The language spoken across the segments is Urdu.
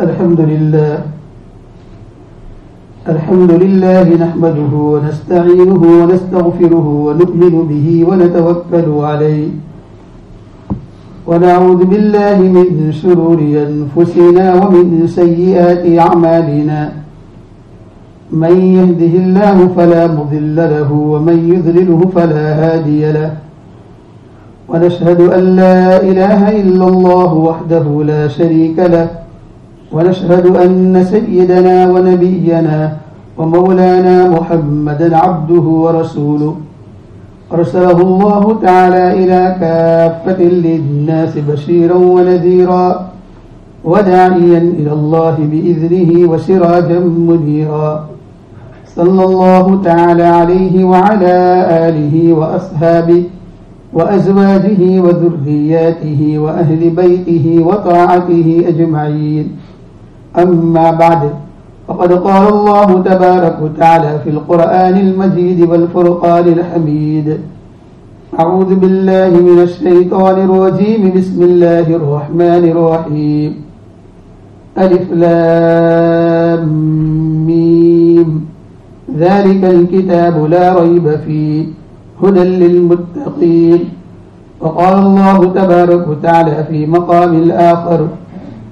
الحمد لله نحمده ونستعينه ونستغفره ونؤمن به ونتوكل عليه ونعوذ بالله من شرور أنفسنا ومن سيئات أعمالنا من يهده الله فلا مضل له ومن يضلله فلا هادي له ونشهد أن لا إله إلا الله وحده لا شريك له ونشهد أن سيدنا ونبينا ومولانا محمدا عبده ورسوله أرسله الله تعالى إلى كافة للناس بشيرا ونذيرا وداعيا إلى الله بإذنه وسراجا منيرا صلى الله تعالى عليه وعلى آله وأصحابه وأزواجه وذرياته وأهل بيته وطاعته أجمعين. أما بعد فقد قال الله تبارك وتعالى في القرآن المجيد والفرقان الحميد: أعوذ بالله من الشيطان الرجيم. بسم الله الرحمن الرحيم. ألف لام ميم ذلك الكتاب لا ريب فيه هدى للمتقين. وقال الله تبارك وتعالى في مقام الآخر: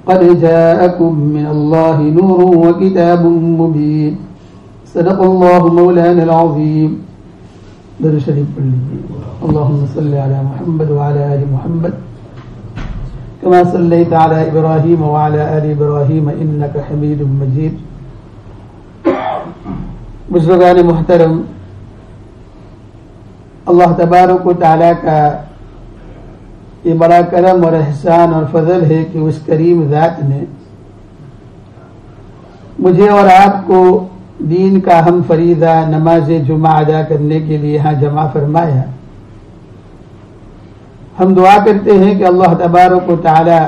قد جاءكم من الله نور وكتاب مبين. صدق الله مولانا العظيم. درود شریف پڑھ لیجیے. اللهم صل على محمد وعلى آل محمد كما صليت على إبراهيم وعلى آل إبراهيم إنك حميد مجيد. بزرگان محترم، اللہ تبارک و تعالیٰ کا یہ بڑا کرم اور احسان اور فضل ہے کہ اس کریم ذات نے مجھے اور آپ کو دین کا ہم فریضہ نماز جمعہ ادا کرنے کے لیے یہاں جمع فرمایا. ہم دعا کرتے ہیں کہ اللہ تبارک و تعالی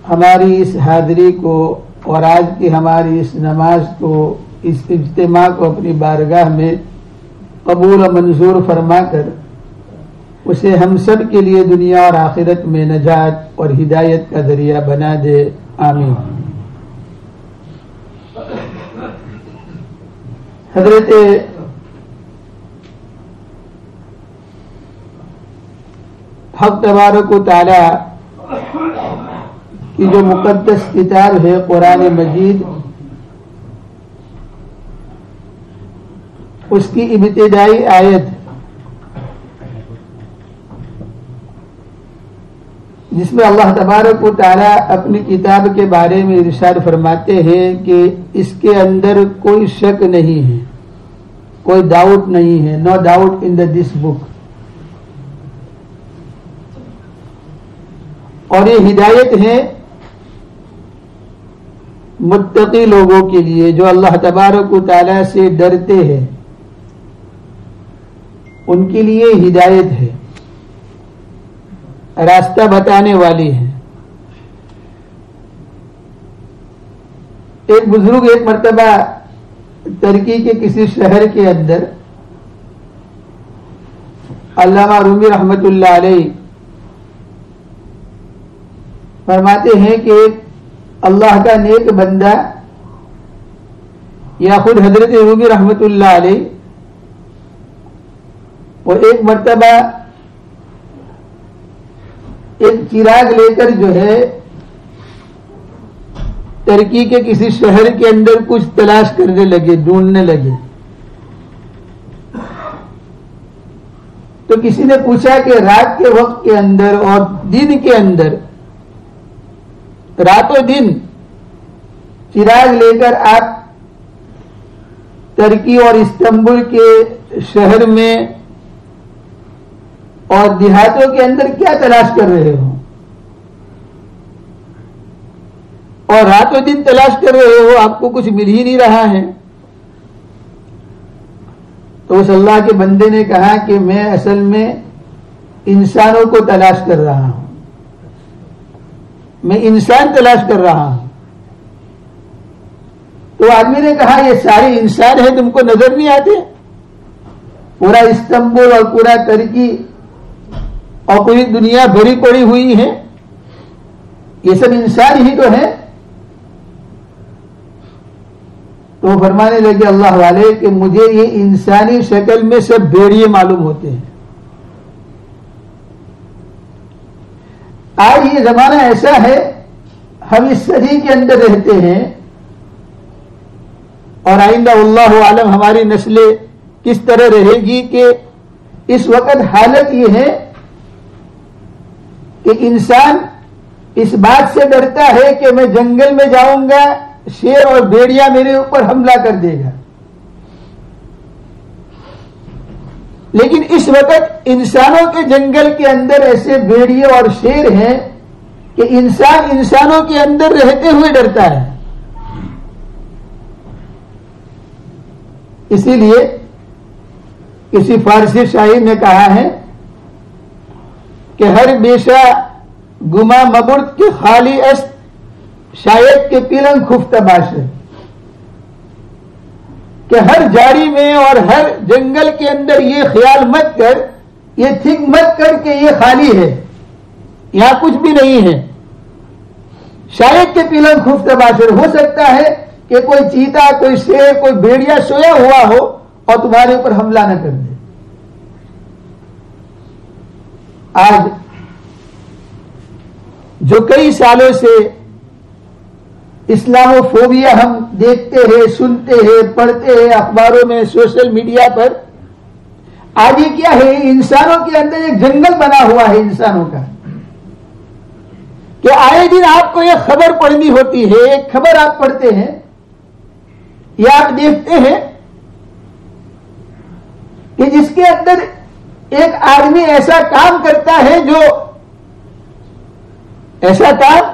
ہماری اس حاضری کو اور آج کی ہماری اس نماز کو، اس اجتماع کو اپنی بارگاہ میں قبول و منظور فرما کر اسے ہم سب کے لیے دنیا اور آخرت میں نجات اور ہدایت کا ذریعہ بنا دے. آمین. حضرت حق تبارک و تعالی کی جو مقدس کتاب ہے قرآن مجید، اس کی ابتدائی آیت جس میں اللہ تبارک و تعالیٰ اپنی کتاب کے بارے میں ارشاد فرماتے ہیں کہ اس کے اندر کوئی شک نہیں ہے، کوئی ڈاؤٹ نہیں ہے. نو ڈاؤٹ ان دس بک. اور یہ ہدایت ہے متقی لوگوں کے لیے جو اللہ تبارک و تعالیٰ سے ڈرتے ہیں، ان کے لیے ہدایت ہے، راستہ بتانے والی ہے. ایک بزرگ ایک مرتبہ ترکی کے کسی شہر کے اندر علامہ رومی رحمت اللہ علیہ فرماتے ہیں کہ اللہ کا نیک بندہ یا خود حضرت رومی رحمت اللہ علیہ وہ ایک مرتبہ ایک چراغ لے کر جو ہے ترکی کے کسی شہر کے اندر کچھ تلاش کرنے لگے، ڈھونڈنے لگے. تو کسی نے پوچھا کہ رات کے وقت کے اندر اور دن کے اندر، رات و دن چراغ لے کر آپ ترکی اور استنبول کے شہر میں اور دیہاتوں کے اندر کیا تلاش کر رہے ہو؟ اور رات و دن تلاش کر رہے ہو، آپ کو کچھ مل ہی نہیں رہا ہے. تو اس اللہ کے بندے نے کہا کہ میں اصل میں انسانوں کو تلاش کر رہا ہوں، میں انسان تلاش کر رہا ہوں. تو آدمی نے کہا یہ سارے انسان ہیں، تم کو نظر نہیں آتے؟ پورا استنبول اور پورا ترکی اور پوری دنیا بھری پڑی ہوئی ہے، یہ سب انسان ہی تو ہے. وہ فرمانے لگے اللہ والے کہ مجھے یہ انسانی شکل میں سب بھیڑیے معلوم ہوتے ہیں. آج یہ زمانہ ایسا ہے، ہم اس صدی کے اندر رہتے ہیں، اور آئندہ اللہ عالم ہماری نسلیں کس طرح رہے گی کہ اس وقت حالت یہ ہے کہ انسان اس بات سے ڈرتا ہے کہ میں جنگل میں جاؤں گا، شیر اور بھیڑیا میرے اوپر حملہ کر دے گا. لیکن اس وقت انسانوں کے جنگل کے اندر ایسے بھیڑیے اور شیر ہیں کہ انسان انسانوں کے اندر رہتے ہوئے ڈرتا ہے. اسی لیے کسی فارسی شاعر نے کہا ہے کہ ہر بیشہ گما مبرد کے خالی است، شاید کے پیرنگ خفتہ باشد، کہ ہر جاڑی میں اور ہر جنگل کے اندر یہ خیال مت کر، یہ تھنک مت کر کہ یہ خالی ہے، یہاں کچھ بھی نہیں ہے. شاید کے پیلنگ خفتہ باشد، ہو سکتا ہے کہ کوئی چیتا، کوئی شیر، کوئی بھیڑیا سویا ہوا ہو اور تمہارے اوپر حملہ نہ کر دے. آج جو کئی سالوں سے اسلامو فوبیا ہم دیکھتے ہیں، سنتے ہیں، پڑھتے ہیں اخباروں میں، سوشل میڈیا پر، آج یہ کیا ہے؟ انسانوں کے اندر ایک جنگل بنا ہوا ہے انسانوں کا، کہ آئے دن آپ کو یہ خبر پڑھنی ہوتی ہے، ایک خبر آپ پڑھتے ہیں یا آپ دیکھتے ہیں کہ جس کے اندر ایک آدمی ایسا کام کرتا ہے، جو ایسا کام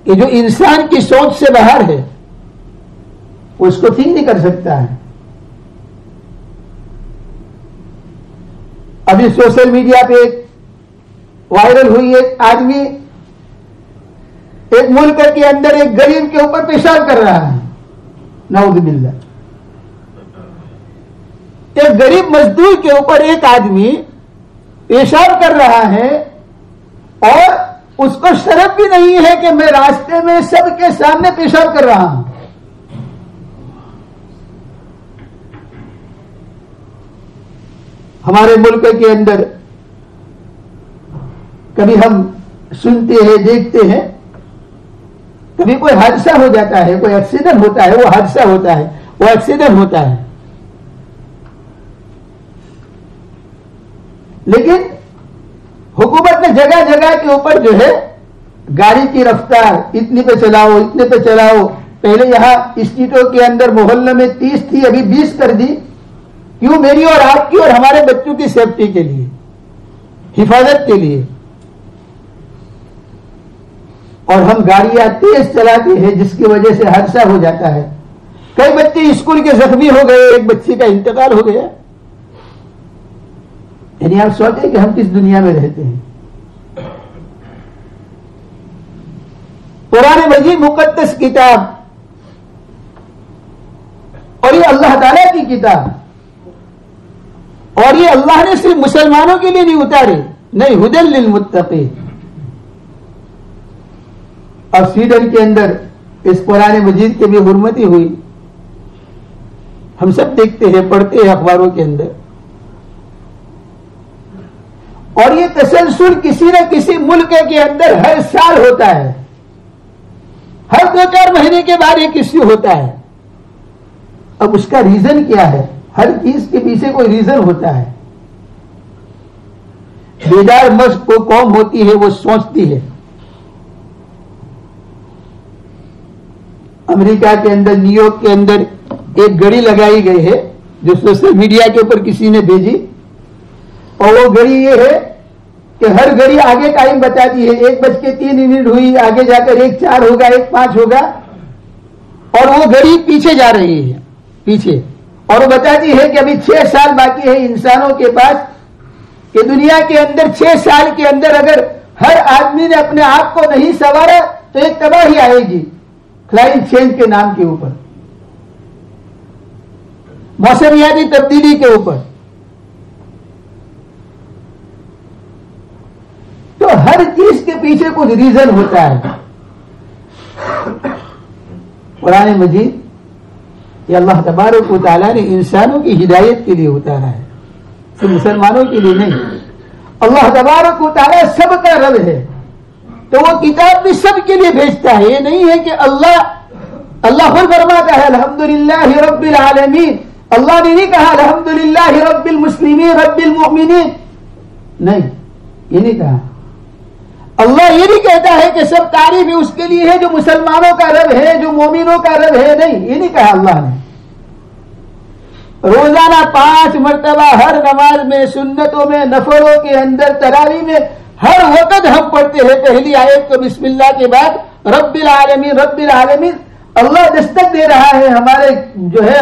کہ جو انسان کی سوچ سے باہر ہے، وہ اس کو ٹھیک نہیں کر سکتا ہے. ابھی سوشل میڈیا پہ ایک وائرل ہوئی، ایک آدمی ایک ملک کے اندر ایک غریب کے اوپر پیشاب کر رہا ہے، نعوذ باللہ. ایک غریب مزدور کے اوپر ایک آدمی پیشاب کر رہا ہے، اور اس کو شرم بھی نہیں ہے کہ میں راستے میں سب کے سامنے پیشاب کر رہا ہوں. ہمارے ملک کے اندر کبھی ہم سنتے ہیں، دیکھتے ہیں، کبھی کوئی حادثہ ہو جاتا ہے، کوئی ایکسیڈنٹ ہوتا ہے، وہ حادثہ ہوتا ہے، وہ ایکسیڈنٹ ہوتا ہے، لیکن حکومت نے جگہ جگہ کے اوپر جو ہے گاڑی کی رفتار اتنے پہ چلاؤ، اتنے پہ چلاؤ. پہلے یہاں اسٹریٹوں کے اندر محلے میں 30 تھی، ابھی 20 کر دی. کیوں؟ میری اور آپ کی اور ہمارے بچوں کی سیفٹی کے لیے، حفاظت کے لیے. اور ہم گاڑیاں تیز چلاتے ہیں جس کی وجہ سے حادثہ ہو جاتا ہے. کئی بچے اسکول کے زخمی ہو گئے، ایک بچی کا انتقال ہو گیا. یعنی آپ سوچیں کہ ہم کس دنیا میں رہتے ہیں. قرآن مجید مقدس کتاب، اور یہ اللہ تعالیٰ کی کتاب، اور یہ اللہ نے صرف مسلمانوں کے لیے نہیں اتاری، نہیں، ہدی للمتقین. اب سویڈن کے اندر اس قرآن مجید کی بھی حرمتی ہوئی، ہم سب دیکھتے ہیں، پڑھتے ہیں اخباروں کے اندر. اور یہ تسلسل کسی نہ کسی ملک کے اندر ہر سال ہوتا ہے، ہر 2-4 مہینے کے بعد ایک ایشو ہوتا ہے. اب اس کا ریزن کیا ہے؟ ہر چیز کے پیچھے کوئی ریزن ہوتا ہے. بیدار مشق کو قوم ہوتی ہے، وہ سوچتی ہے. امریکہ کے اندر، نیو یارک کے اندر ایک گھڑی لگائی گئی ہے جو سوشل میڈیا کے اوپر کسی نے بھیجی، اور وہ گھڑی یہ ہے کہ ہر گھڑی آگے ٹائم بتاتی ہے. 1:03 ہوئی، آگے جا کر 1:04 ہوگا، 1:05 ہوگا، اور وہ گھڑی پیچھے جا رہی ہے، پیچھے. اور وہ بتاتی ہے کہ ابھی 6 سال باقی ہے انسانوں کے پاس، کہ دنیا کے اندر 6 سال کے اندر اگر ہر آدمی نے اپنے آپ کو نہیں سنوارا تو ایک تباہی آئے گی کلائمیٹ چینج کے نام کے اوپر، موسمیاتی تبدیلی کے اوپر. تو ہر چیز کے پیچھے کچھ ریزن ہوتا ہے. قرآن مجید یہ اللہ تبارک و تعالیٰ نے انسانوں کی ہدایت کے لیے اتارا ہے، صرف مسلمانوں کے لیے نہیں۔ اللہ تبارک و تعالیٰ سب کا رب ہے، تو وہ کتاب بھی سب کے لیے بھیجتا ہے۔ یہ نہیں ہے کہ اللہ خود فرماتا ہے الحمدللہ رب العالمین، اللہ نے نہیں کہا الحمدللہ رب المسلمین رب المؤمنین، نہیں، یہ نہیں کہا۔ اللہ یہ نہیں کہتا ہے کہ سب تعریف اس کے لیے ہے جو مسلمانوں کا رب ہے، جو مومنوں کا رب ہے، نہیں، یہ نہیں کہا اللہ نے۔ روزانہ 5 مرتبہ ہر نماز میں، سنتوں میں، نفلوں کے اندر، تراویح میں، ہر وقت ہم پڑھتے ہیں پہلی آیت کو بسم اللہ کے بعد رب العالمین رب العالمین۔ اللہ دستک دے رہا ہے ہمارے جو ہے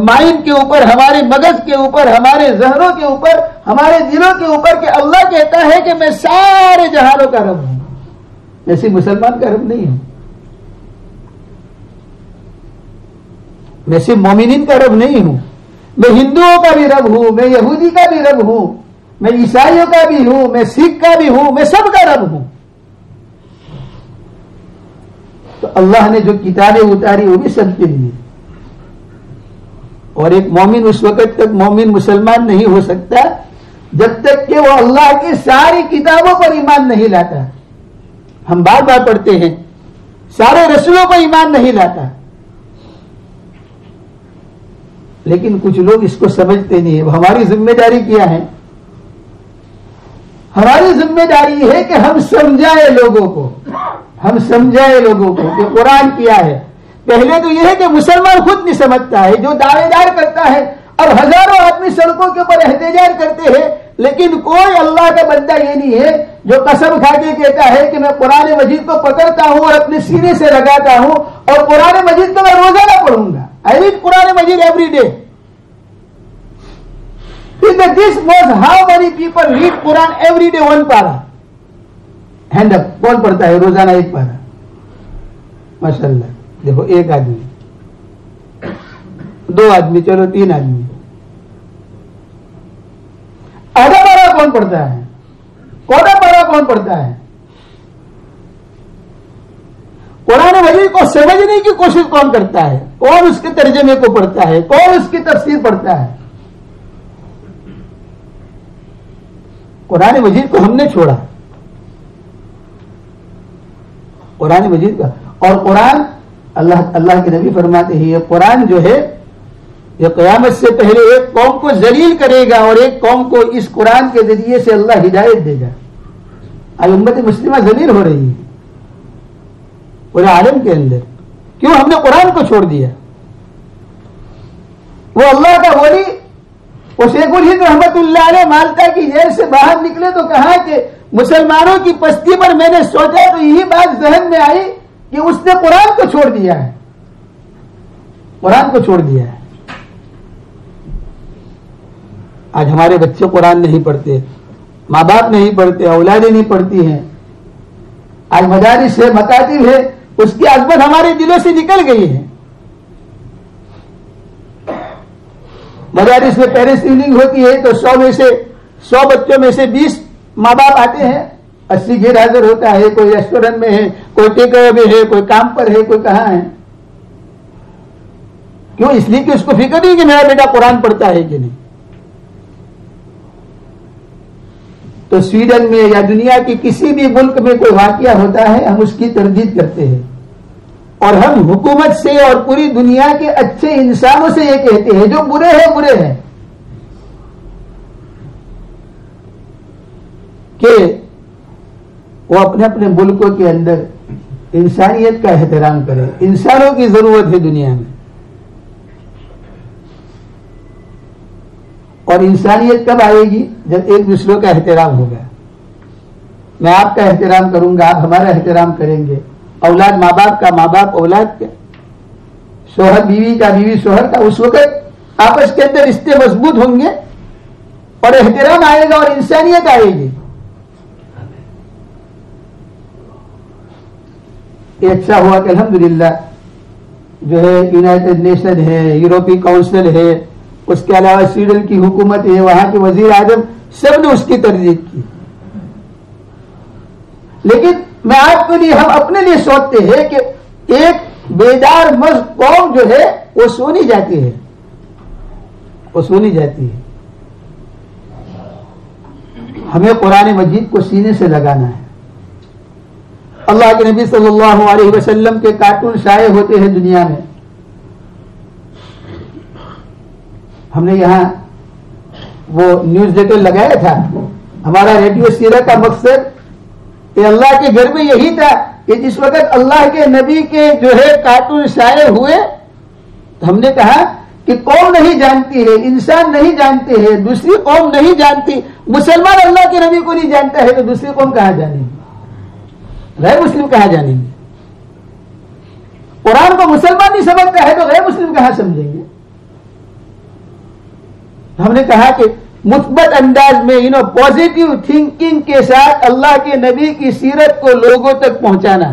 مائنڈ کے اوپر، ہمارے مغز کے اوپر، ہمارے ذہنوں کے اوپر، ہمارے دلوں کے اوپر، کہ اللہ کہتا ہے کہ میں سارے جہانوں کا رب ہوں، میں صرف مسلمان کا رب نہیں ہوں، میں صرف مومنین کا رب نہیں ہوں، میں ہندوؤں کا بھی رب ہوں، میں یہودی کا بھی رب ہوں، میں عیسائیوں کا بھی ہوں، میں سکھ کا بھی ہوں، میں سب کا رب ہوں۔ تو اللہ نے جو کتابیں اتاری وہ بھی سب کے لیے، اور ایک مومن اس وقت تک مومن مسلمان نہیں ہو سکتا جب تک کہ وہ اللہ کی ساری کتابوں پر ایمان نہیں لاتا۔ ہم بار بار پڑھتے ہیں سارے رسولوں پر ایمان نہیں لاتا، لیکن کچھ لوگ اس کو سمجھتے نہیں ہیں۔ ہماری ذمہ داری کیا ہے؟ ہماری ذمہ داری ہے کہ ہم سمجھائیں لوگوں کو، ہم سمجھائیں لوگوں کو کہ قرآن کیا ہے۔ پہلے تو یہ ہے کہ مسلمان خود نہیں سمجھتا ہے، جو دعوے دار کرتا ہے، اور ہزاروں آدمی سڑکوں کے اوپر احتجاج کرتے ہیں، لیکن کوئی اللہ کا بندہ یہ نہیں ہے جو قسم کھا کے کہتا ہے کہ میں قرآن مجید کو پکڑتا ہوں اور اپنے سینے سے لگاتا ہوں، اور قرآن مجید کو میں روزانہ پڑھوں گا۔ I read قرآن مجید every day. This was how many people read Quran every day one para. Hand up, کون پڑھتا ہے روزانہ ایک پارا؟ ماشاء اللہ، دیکھو، ایک آدمی، 2 آدمی، چلو 3 آدمی۔ آدھا پارا کون پڑھتا ہے؟ کوڑا پارا کون پڑھتا ہے؟ قرآن مجید کو سمجھنے کی کوشش کون کرتا ہے؟ کون اس کے ترجمے کو پڑھتا ہے؟ کون اس کی تفسیر پڑھتا ہے؟ قرآن مجید کو ہم نے چھوڑا، قرآن مجید کا۔ اور قرآن اللہ کے نبی فرماتے ہیں یہ قرآن جو ہے یہ قیامت سے پہلے ایک قوم کو ذلیل کرے گا اور ایک قوم کو اس قرآن کے ذریعے سے اللہ ہدایت دے گا۔ آج امت مسلمہ ذلیل ہو رہی ہے پورے عالم کے اندر، کیوں؟ ہم نے قرآن کو چھوڑ دیا۔ وہ اللہ کا ولی شیخ الہند رحمت اللہ علیہ مالٹا کی جیل سے باہر نکلے تو کہا کہ مسلمانوں کی پستی پر میں نے سوچا تو یہی بات ذہن میں آئی کہ اس نے قرآن کو چھوڑ دیا ہے، قرآن کو چھوڑ دیا ہے۔ آج ہمارے بچے قرآن نہیں پڑھتے، ماں باپ نہیں پڑھتے، اولادیں نہیں پڑھتی ہیں۔ آج مدارس ہے، مکاتب ہے، اس کی عظمت ہمارے دلوں سے نکل گئی ہے۔ مدارس میں پیرنٹس ایوننگ ہوتی ہے تو 100 میں سے 100 بچوں میں سے 20 ماں باپ آتے ہیں، 80 غیر حاضر ہوتا ہے، کوئی ریسٹورینٹ میں ہے، کوئی ٹیک اوے میں ہے، کوئی کام پر ہے، کوئی کہاں ہے۔ کیوں؟ اس لیے کہ اس کو فکر نہیں کہ میرا بیٹا قرآن پڑھتا ہے کہ نہیں۔ تو سویڈن میں یا دنیا کے کسی بھی ملک میں کوئی واقعہ ہوتا ہے ہم اس کی تردید کرتے ہیں، اور ہم حکومت سے اور پوری دنیا کے اچھے انسانوں سے یہ کہتے ہیں جو برے ہیں برے ہیں کہ وہ اپنے اپنے ملکوں کے اندر انسانیت کا احترام کرے۔ انسانوں کی ضرورت ہے دنیا میں، اور انسانیت کب آئے گی؟ جب ایک دوسرے کا احترام ہوگا۔ میں آپ کا احترام کروں گا، آپ ہمارا احترام کریں گے، اولاد ماں باپ کا، ماں باپ اولاد کا، شوہر بیوی کا، بیوی شوہر کا، اس وقت آپس کے اندر رشتے مضبوط ہوں گے اور احترام آئے گا اور انسانیت آئے گی۔ یہ اچھا ہوا کہ الحمدللہ جو ہے یونائٹڈ نیشن ہے، یورپی کونسل ہے، اس کے علاوہ سویڈن کی حکومت ہے، وہاں کے وزیر اعظم سب نے اس کی تردید کی۔ لیکن میں آپ کے لیے، ہم اپنے لیے سوچتے ہیں کہ ایک بیدار مست قوم جو ہے وہ سونی جاتی ہے، وہ سونی جاتی ہے۔ ہمیں قرآن مجید کو سینے سے لگانا ہے۔ اللہ کے نبی صلی اللہ علیہ وسلم کے کارٹون شائع ہوتے ہیں دنیا میں۔ ہم نے یہاں وہ نیوز لیٹر لگایا تھا۔ ہمارا ریڈیو سیرت کا مقصد کہ اللہ کے گھر میں یہی تھا کہ جس وقت اللہ کے نبی کے جو ہے کارٹون شائع ہوئے تو ہم نے کہا کہ قوم نہیں جانتی ہے، انسان نہیں جانتے ہیں، دوسری قوم نہیں جانتی، مسلمان اللہ کے نبی کو نہیں جانتا ہے تو دوسری قوم کہاں جانیں گے؟ غیر مسلم کہاں جانیں گے؟ قرآن کو مسلمان نہیں سمجھتا ہے تو غیر مسلم کہاں سمجھیں گے؟ ہم نے کہا کہ مثبت انداز میں پازیٹیو تھنکنگ کے ساتھ اللہ کے نبی کی سیرت کو لوگوں تک پہنچانا،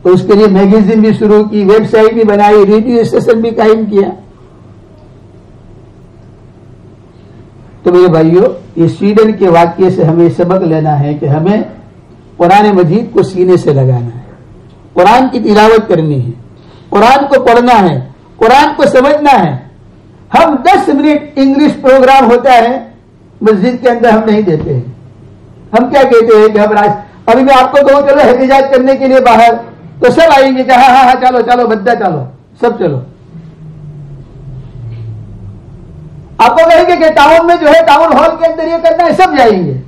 تو اس کے لیے میگزین بھی شروع کی، ویب سائٹ بھی بنائی، ریڈیو اسٹیشن بھی قائم کیا۔ تو میرے بھائیوں، یہ سویڈن کے واقعے سے ہمیں سبق لینا ہے کہ ہمیں قرآن مجید کو سینے سے لگانا ہے، قرآن کی تلاوت کرنی ہے، قرآن کو پڑھنا ہے، قرآن کو سمجھنا ہے۔ ہم 10 منٹ انگلش پروگرام ہوتا ہے مسجد کے اندر ہم نہیں دیتے ہیں۔ ہم کیا کہتے ہیں کہ ہم ابھی میں آپ کو کہوں چلو احتجاج کرنے کے لیے باہر، تو سب آئیں گے کہ ہاں ہاں ہاں چلو چلو بدہ چلو سب چلو۔ آپ کو کہیں گے کہ ٹاؤن میں جو ہے ٹاؤن ہال کے اندر یہ کرنا ہے، سب جائیں گے۔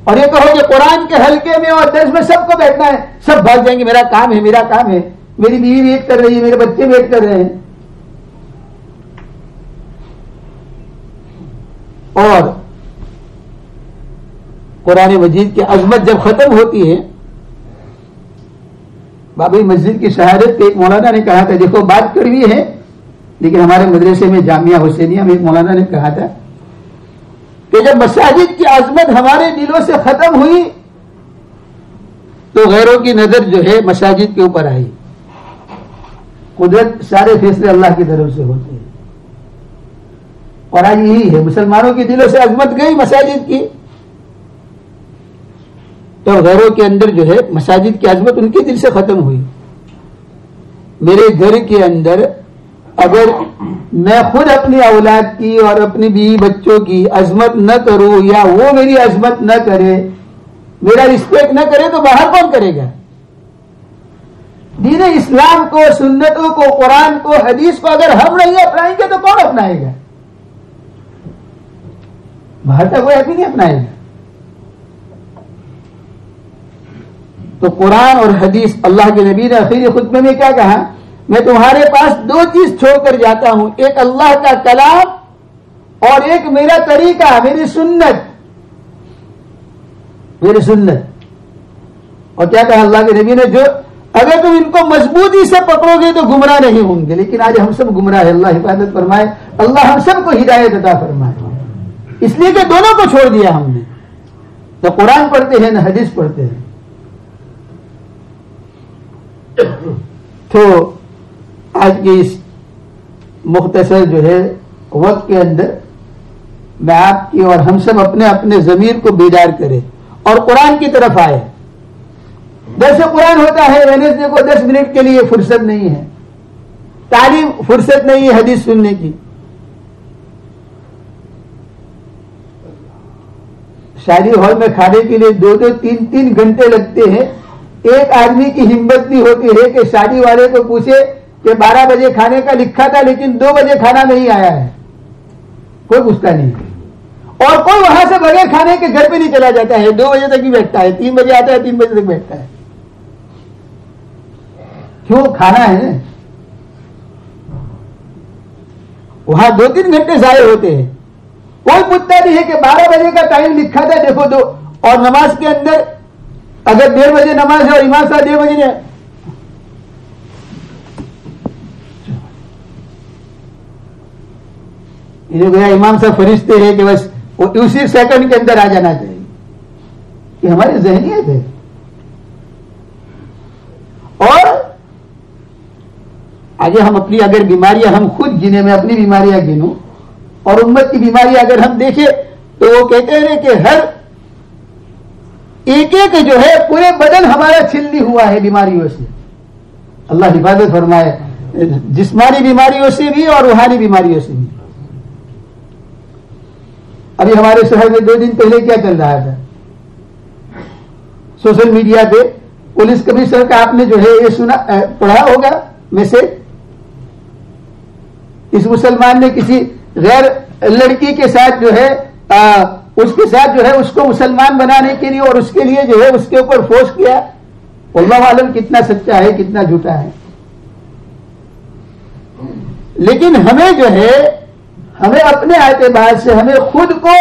اور یہ کہو کہ قرآن کے حلقے میں اور درس میں سب کو بیٹھنا ہے، سب بھاگ جائیں گے، میرا کام ہے، میرا کام ہے، میری بیوی ویٹ کر رہی ہے، میرے بچے ویٹ کر رہے ہیں۔ اور قرآن مجید کی عظمت جب ختم ہوتی ہے، بابری مسجد کی شہادت کے ایک مولانا نے کہا تھا، دیکھو بات کڑوی ہے لیکن ہمارے مدرسے میں جامعہ حسینیہ میں ایک مولانا نے کہا تھا کہ جب مساجد کی عظمت ہمارے دلوں سے ختم ہوئی تو غیروں کی نظر جو ہے مساجد کے اوپر آئی۔ قدرت سارے فیصلے اللہ کی طرف سے ہوتے ہیں، اور آج یہی ہے، مسلمانوں کے دلوں سے عظمت گئی مساجد کی تو غیروں کے اندر جو ہے مساجد کی عظمت ان کے دل سے ختم ہوئی۔ میرے گھر کے اندر اگر میں خود اپنی اولاد کی اور اپنی بیوی بچوں کی عظمت نہ کروں یا وہ میری عظمت نہ کرے، میرا رسپیکٹ نہ کرے تو باہر کون کرے گا؟ دین اسلام کو، سنتوں کو، قرآن کو، حدیث کو اگر ہم نہیں اپنائیں گے تو کون اپنائے گا؟ باہر کا کوئی آدمی نہیں اپنائے گا۔ تو قرآن اور حدیث، اللہ کے نبی نے آخری خطبے میں کیا کہا؟ میں تمہارے پاس 2 چیز چھوڑ کر جاتا ہوں، ایک اللہ کا کلام اور ایک میرا طریقہ، میری سنت، میری سنت۔ اور کیا کہا اللہ کے نبی نے؟ جو اگر تم ان کو مضبوطی سے پکڑو گے تو گمراہ نہیں ہوں گے، لیکن آج ہم سب گمراہ ہیں۔ اللہ حفاظت فرمائے، اللہ ہم سب کو ہدایت عطا فرمائے، اس لیے کہ دونوں کو چھوڑ دیا ہم نے، نہ قرآن پڑھتے ہیں نہ حدیث پڑھتے ہیں۔ تو آج کے اس مختصر جو ہے وقت کے اندر میں آپ کی اور ہم سب اپنے اپنے ضمیر کو بیدار کریں اور قرآن کی طرف آئے۔ درس قرآن ہوتا ہے، ویڈنسڈے کو 10 منٹ کے لیے فرصت نہیں ہے، تعلیم فرصت نہیں ہے حدیث سننے کی۔ شادی ہال میں کھانے کے لیے 2-2 3-3 گھنٹے لگتے ہیں۔ ایک آدمی کی ہمت نہیں ہوتی ہے کہ شادی والے کو پوچھے کہ 12 بجے کھانے کا لکھا تھا لیکن 2 بجے کھانا نہیں آیا ہے، کوئی پوچھتا نہیں، اور کوئی وہاں سے بغیر کھانے کے گھر پہ نہیں چلا جاتا ہے، 2 بجے تک بھی بیٹھتا ہے، 3 بجے آتا ہے، 3 بجے تک بیٹھتا ہے۔ کیوں؟ کھانا ہے نا، وہاں 2-3 گھنٹے ضائع ہوتے ہیں۔ کوئی پوچھتا نہیں ہے کہ 12 بجے کا ٹائم لکھا تھا دیکھو دو، اور نماز کے اندر اگر 1:30 بجے نماز ہے اور امام صاحب 1:30 بجے ہے، یہ گویا امام صاحب فرشتے ہیں کہ بس وہ اسی سیکنڈ کے اندر آ جانا چاہیے۔ یہ ہماری ذہنیت ہے۔ اور آگے ہم اپنی اگر بیماریاں ہم خود گنے، میں اپنی بیماریاں گنوں اور امت کی بیماریاں اگر ہم دیکھیں تو وہ کہتے ہیں کہ ہر ایک ایک جو ہے پورے بدن ہمارا چھلنی ہوا ہے بیماریوں سے. اللہ حفاظت فرمائے جسمانی بیماریوں سے بھی اور روحانی بیماریوں سے بھی. ابھی ہمارے شہر میں 2 دن پہلے کیا چل رہا تھا سوشل میڈیا پہ؟ پولیس کمشنر کا آپ نے جو ہے یہ سنا پڑھا ہوگا میسج. اس مسلمان نے کسی غیر لڑکی کے ساتھ جو ہے اس کے ساتھ جو ہے اس کو مسلمان بنانے کے لیے اور اس کے لیے جو ہے اس کے اوپر فورس کیا. اللہ عالم کتنا سچا ہے کتنا جھوٹا ہے. لیکن ہمیں جو ہے ہمیں اپنے اعتبار سے ہمیں خود کو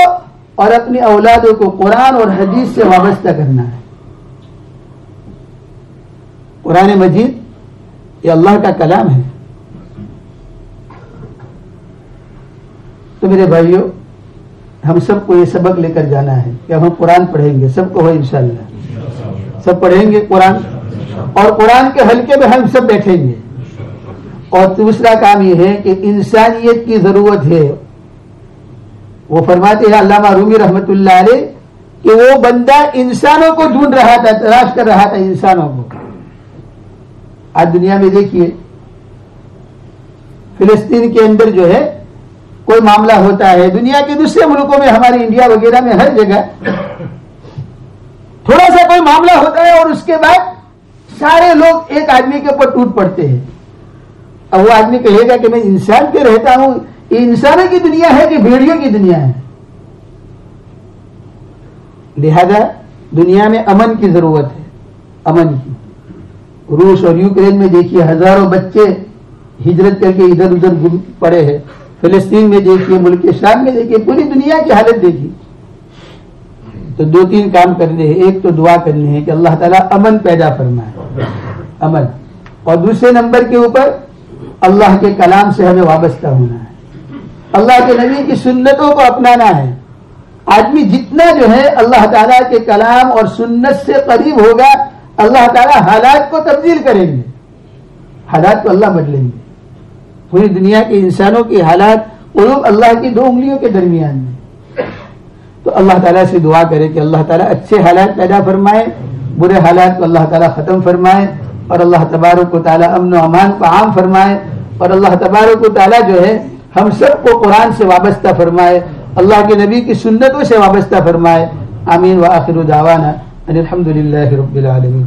اور اپنی اولادوں کو قرآن اور حدیث سے وابستہ کرنا ہے. قرآن مجید یہ اللہ کا کلام ہے. تو میرے بھائیوں ہم سب کو یہ سبق لے کر جانا ہے کہ ہم قرآن پڑھیں گے. سب کو ہو انشاءاللہ سب پڑھیں گے قرآن, اور قرآن کے حلقے میں ہم سب بیٹھیں گے. اور دوسرا کام یہ ہے کہ انسانیت کی ضرورت ہے. وہ فرماتے ہیں علامہ رومی رحمت اللہ علیہ کہ وہ بندہ انسانوں کو ڈھونڈ رہا تھا, تلاش کر رہا تھا انسانوں کو. آج دنیا میں دیکھیے فلسطین کے اندر جو ہے کوئی معاملہ ہوتا ہے, دنیا کے دوسرے ملکوں میں ہمارے انڈیا وغیرہ میں ہر جگہ تھوڑا سا کوئی معاملہ ہوتا ہے اور اس کے بعد سارے لوگ ایک آدمی کے اوپر ٹوٹ پڑتے ہیں. اب وہ آدمی کہے گا کہ میں انسان پہ رہتا ہوں, یہ انسانوں کی دنیا ہے کہ بھیڑیوں کی دنیا ہے؟ لہذا دنیا میں امن کی ضرورت ہے, امن کی. روس اور یوکرین میں دیکھیے ہزاروں بچے ہجرت کر کے ادھر ادھر پڑے ہیں. فلسطین میں دیکھیے, ملک شام میں دیکھیے, پوری دنیا کی حالت دیکھیے. تو 2-3 کام کرنے ہیں. ایک تو دعا کرنی ہے کہ اللہ تعالیٰ امن پیدا فرمائے, امن. اور دوسرے نمبر کے اوپر اللہ کے کلام سے ہمیں وابستہ ہونا ہے, اللہ کے نبی کی سنتوں کو اپنانا ہے. آدمی جتنا جو ہے اللہ تعالیٰ کے کلام اور سنت سے قریب ہوگا اللہ تعالیٰ حالات کو تبدیل کریں گے, حالات کو اللہ بدلیں گے. پوری دنیا کے انسانوں کی حالات قلوب اللہ کی 2 انگلیوں کے درمیان میں. تو اللہ تعالیٰ سے دعا کرے کہ اللہ تعالیٰ اچھے حالات پیدا فرمائے, برے حالات کو اللہ تعالیٰ ختم فرمائے, اور اللہ تبارک و تعالیٰ امن و امان کو عام فرمائے, اور اللہ تبارک و تعالیٰ جو ہے ہم سب کو قرآن سے وابستہ فرمائے, اللہ کے نبی کی سنتوں سے وابستہ فرمائے. آمین. وآخر دعوانا ان الحمد للہ رب العالمین.